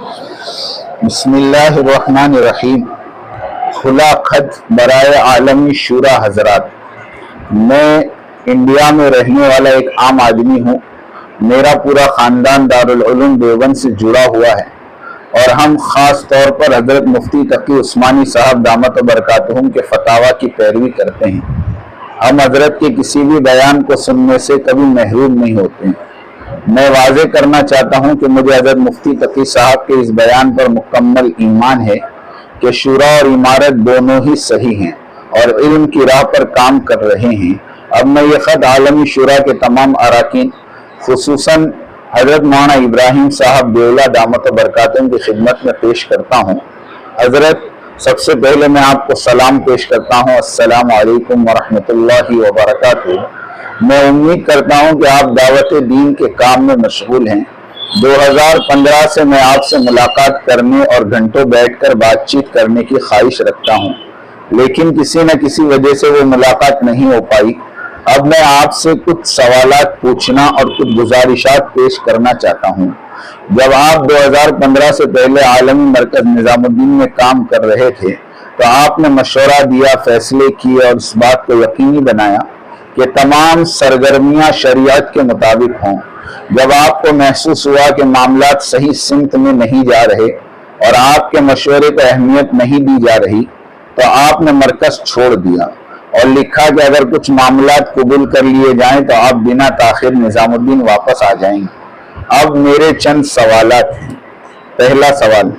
بسم اللہ الرحمن الرحیم۔ کھلا خط برائے عالمی شورا حضرات، میں انڈیا میں رہنے والا ایک عام آدمی ہوں۔ میرا پورا خاندان دارالعلوم دیوبند سے جڑا ہوا ہے اور ہم خاص طور پر حضرت مفتی تقی عثمانی صاحب دامت برکاتہم کے فتاویٰ کی پیروی کرتے ہیں۔ ہم حضرت کے کسی بھی بیان کو سننے سے کبھی محروم نہیں ہوتے ہیں۔ میں واضح کرنا چاہتا ہوں کہ مجھے حضرت مفتی تقی صاحب کے اس بیان پر مکمل ایمان ہے کہ شورا اور امارت دونوں ہی صحیح ہیں اور علم کی راہ پر کام کر رہے ہیں۔ اب میں یہ خط عالمی شورا کے تمام اراکین خصوصاً حضرت مولانا ابراہیم صاحب دیولہ دامت برکاتہم کی خدمت میں پیش کرتا ہوں۔ حضرت، سب سے پہلے میں آپ کو سلام پیش کرتا ہوں۔ السلام علیکم ورحمۃ اللہ وبرکاتہ۔ میں امید کرتا ہوں کہ آپ دعوت دین کے کام میں مشغول ہیں۔ 2015 سے میں آپ سے ملاقات کرنے اور گھنٹوں بیٹھ کر بات چیت کرنے کی خواہش رکھتا ہوں، لیکن کسی نہ کسی وجہ سے وہ ملاقات نہیں ہو پائی۔ اب میں آپ سے کچھ سوالات پوچھنا اور کچھ گزارشات پیش کرنا چاہتا ہوں۔ جب آپ 2015 سے پہلے عالمی مرکز نظام الدین میں کام کر رہے تھے تو آپ نے مشورہ دیا، فیصلے کیے اور اس بات کو یقینی بنایا کہ تمام سرگرمیاں شریعت کے مطابق ہوں۔ جب آپ کو محسوس ہوا کہ معاملات صحیح سمت میں نہیں جا رہے اور آپ کے مشورے کو اہمیت نہیں دی جا رہی تو آپ نے مرکز چھوڑ دیا اور لکھا کہ اگر کچھ معاملات قبول کر لیے جائیں تو آپ بنا تاخیر نظام الدین واپس آ جائیں گے۔ اب میرے چند سوالات ہیں۔ پہلا سوال،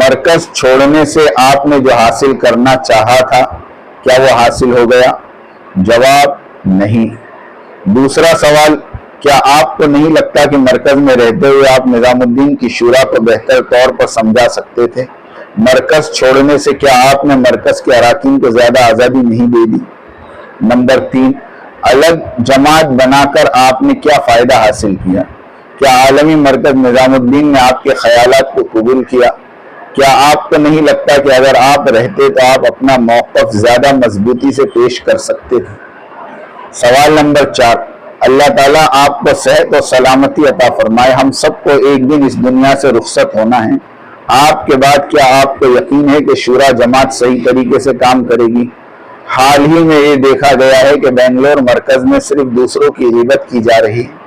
مرکز چھوڑنے سے آپ نے جو حاصل کرنا چاہا تھا کیا وہ حاصل ہو گیا؟ جواب، نہیں۔ دوسرا سوال، کیا آپ کو نہیں لگتا کہ مرکز میں رہتے ہوئے آپ نظام الدین کی شورا کو بہتر طور پر سمجھا سکتے تھے؟ مرکز چھوڑنے سے کیا آپ نے مرکز کے اراکین کو زیادہ آزادی نہیں دے دی؟ نمبر 3، الگ جماعت بنا کر آپ نے کیا فائدہ حاصل کیا؟ کیا عالمی مرکز نظام الدین نے آپ کے خیالات کو قبول کیا؟ کیا آپ کو نہیں لگتا کہ اگر آپ رہتے تو آپ اپنا موقف زیادہ مضبوطی سے پیش کر سکتے تھے؟ سوال نمبر 4، اللہ تعالیٰ آپ کو صحت و سلامتی عطا فرمائے۔ ہم سب کو ایک دن اس دنیا سے رخصت ہونا ہے۔ آپ کے بعد کیا آپ کو یقین ہے کہ شورا جماعت صحیح طریقے سے کام کرے گی؟ حال ہی میں یہ دیکھا گیا ہے کہ بنگلور مرکز میں صرف دوسروں کی غیبت کی جا رہی ہے۔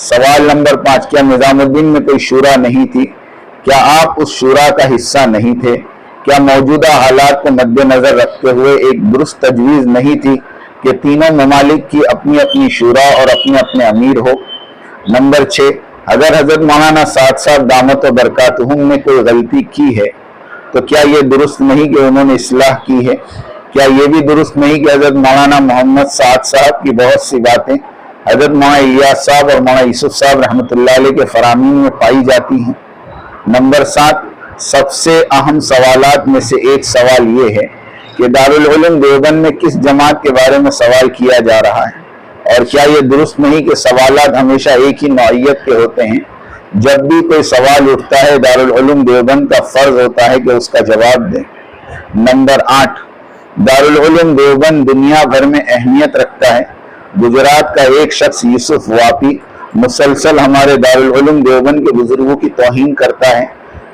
سوال نمبر 5، کیا نظام الدین میں کوئی شورا نہیں تھی؟ کیا آپ اس شورا کا حصہ نہیں تھے؟ کیا موجودہ حالات کو مد نظر رکھتے ہوئے ایک درست تجویز نہیں تھی کہ تینوں ممالک کی اپنی اپنی شورا اور اپنے اپنے امیر ہو؟ نمبر 6، اگر حضرت مولانا سعد صاحب دامت و برکاتہم نے کوئی غلطی کی ہے تو کیا یہ درست نہیں کہ انہوں نے اصلاح کی ہے؟ کیا یہ بھی درست نہیں کہ حضرت مولانا محمد سعد صاحب کی بہت سی باتیں حضرت مولانا الیاس صاحب اور مولانا یوسف صاحب رحمۃ اللہ علیہ کے فرامین میں پائی جاتی ہیں؟ نمبر 7، سب سے اہم سوالات میں سے ایک سوال یہ ہے کہ دارالعلوم دیوبند میں کس جماعت کے بارے میں سوال کیا جا رہا ہے، اور کیا یہ درست نہیں کہ سوالات ہمیشہ ایک ہی نوعیت کے ہوتے ہیں؟ جب بھی کوئی سوال اٹھتا ہے دارالعلوم دیوبند کا فرض ہوتا ہے کہ اس کا جواب دیں۔ نمبر 8، دارالعلوم دیوبند دنیا بھر میں اہمیت رکھتا ہے۔ گجرات کا ایک شخص یوسف واپی مسلسل ہمارے دارالعلوم دیوبند کے بزرگوں کی توہین کرتا ہے،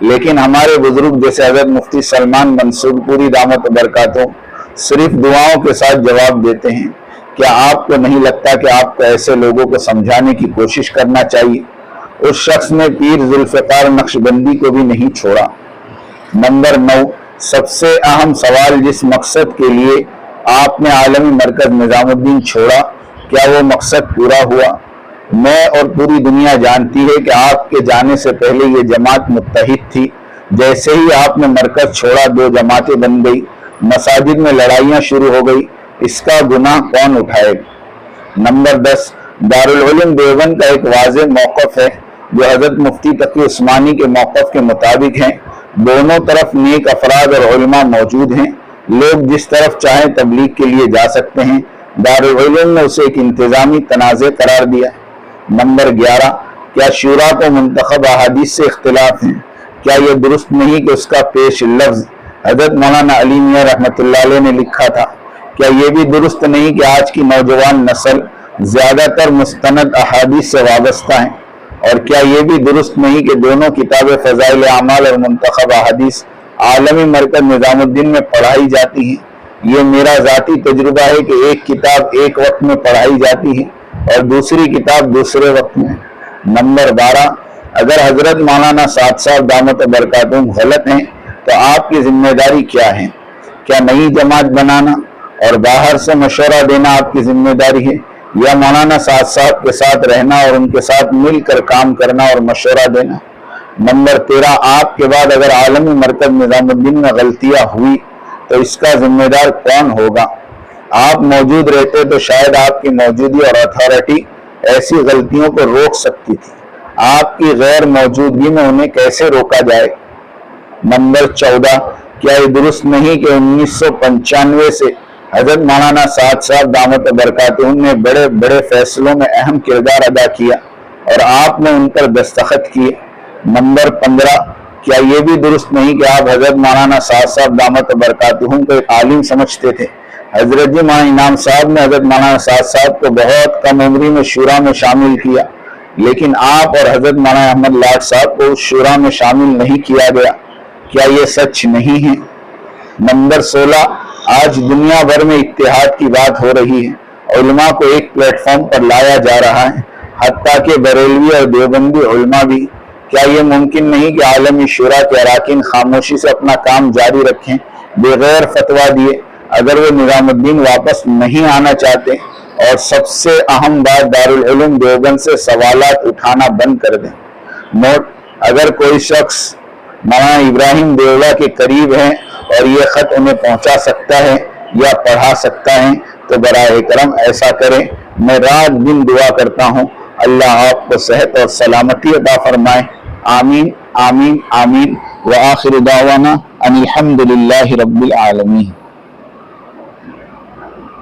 لیکن ہمارے بزرگ جیسے حضرت مفتی سلمان منصور پوری دامت برکاتہم صرف دعاؤں کے ساتھ جواب دیتے ہیں۔ کیا آپ کو نہیں لگتا کہ آپ کو ایسے لوگوں کو سمجھانے کی کوشش کرنا چاہیے؟ اس شخص نے پیر ذوالفقار نقشبندی کو بھی نہیں چھوڑا۔ نمبر 9، سب سے اہم سوال، جس مقصد کے لیے آپ نے عالمی مرکز نظام الدین چھوڑا کیا وہ مقصد پورا ہوا؟ میں اور پوری دنیا جانتی ہے کہ آپ کے جانے سے پہلے یہ جماعت متحد تھی۔ جیسے ہی آپ نے مرکز چھوڑا 2 جماعتیں بن گئی، مساجد میں لڑائیاں شروع ہو گئی۔ اس کا گناہ کون اٹھائے گا؟ نمبر 10، دارالعلوم دیوبند کا ایک واضح موقف ہے جو حضرت مفتی تقی عثمانی کے موقف کے مطابق ہیں۔ دونوں طرف نیک افراد اور علماء موجود ہیں۔ لوگ جس طرف چاہیں تبلیغ کے لیے جا سکتے ہیں۔ دارالعلوم نے اسے ایک انتظامی تنازع قرار دیا۔ نمبر 11، کیا شورا کو منتخب احادیث سے اختلاف ہیں؟ کیا یہ درست نہیں کہ اس کا پیش لفظ حضرت مولانا علی میاں رحمۃ اللہ علیہ نے لکھا تھا؟ کیا یہ بھی درست نہیں کہ آج کی نوجوان نسل زیادہ تر مستند احادیث سے وابستہ ہیں؟ اور کیا یہ بھی درست نہیں کہ دونوں کتابیں فضائل اعمال اور منتخب احادیث عالمی مرکز نظام الدین میں پڑھائی جاتی ہیں؟ یہ میرا ذاتی تجربہ ہے کہ ایک کتاب ایک وقت میں پڑھائی جاتی ہے اور دوسری کتاب دوسرے وقت میں۔ نمبر 12، اگر حضرت مولانا سعد صاحب دامت برکاتہم غلط ہیں تو آپ کی ذمہ داری کیا ہے؟ کیا نئی جماعت بنانا اور باہر سے مشورہ دینا آپ کی ذمہ داری ہے، یا مولانا سعد صاحب کے ساتھ رہنا اور ان کے ساتھ مل کر کام کرنا اور مشورہ دینا؟ نمبر 13، آپ کے بعد اگر عالمی مرکز نظام الدین میں غلطیاں ہوئی تو اس کا ذمہ دار کون ہوگا؟ آپ موجود رہتے تو شاید آپ کی موجودگی اور اتھارٹی ایسی غلطیوں کو روک سکتی تھی، آپ کی غیر موجودگی میں انہیں کیسے روکا جائے؟ نمبر 14، کیا یہ درست نہیں کہ 1995 سے حضرت مولانا سعد صاحب دامت برکاتہم نے بڑے بڑے فیصلوں میں اہم کردار ادا کیا اور آپ نے ان پر دستخط کیے؟ نمبر 15، کیا یہ بھی درست نہیں کہ آپ حضرت مولانا سعد صاحب دامت برکاتہم کو ایک عالم سمجھتے تھے؟ حضرت جی مولانا انعام صاحب نے حضرت مولانا سعد صاحب کو بہت کم عمری میں شورا میں شامل کیا، لیکن آپ اور حضرت مولانا احمد لاٹ صاحب کو اس شورا میں شامل نہیں کیا گیا، کیا یہ سچ نہیں ہے؟ نمبر 16، آج دنیا بھر میں اتحاد کی بات ہو رہی ہے، علماء کو ایک پلیٹ فارم پر لایا جا رہا ہے، حتیٰ کہ بریلوی اور دیوبندی علماء بھی۔ کیا یہ ممکن نہیں کہ عالمی شورا کے اراکین خاموشی سے اپنا کام جاری رکھیں بغیر فتویٰ دیے؟ اگر وہ نظام الدین واپس نہیں آنا چاہتے، اور سب سے اہم بات دارالعلوم دیوبند سے سوالات اٹھانا بند کر دیں۔ نوٹ: اگر کوئی شخص مولانا ابراہیم دیولا کے قریب ہے اور یہ خط انہیں پہنچا سکتا ہے یا پڑھا سکتا ہے تو براہ کرم ایسا کریں۔ میں رات دن دعا کرتا ہوں اللہ آپ کو صحت اور سلامتی عطا فرمائے، آمین آمین آمین۔ وآخر دعوانا ان الحمد للہ رب العالمین۔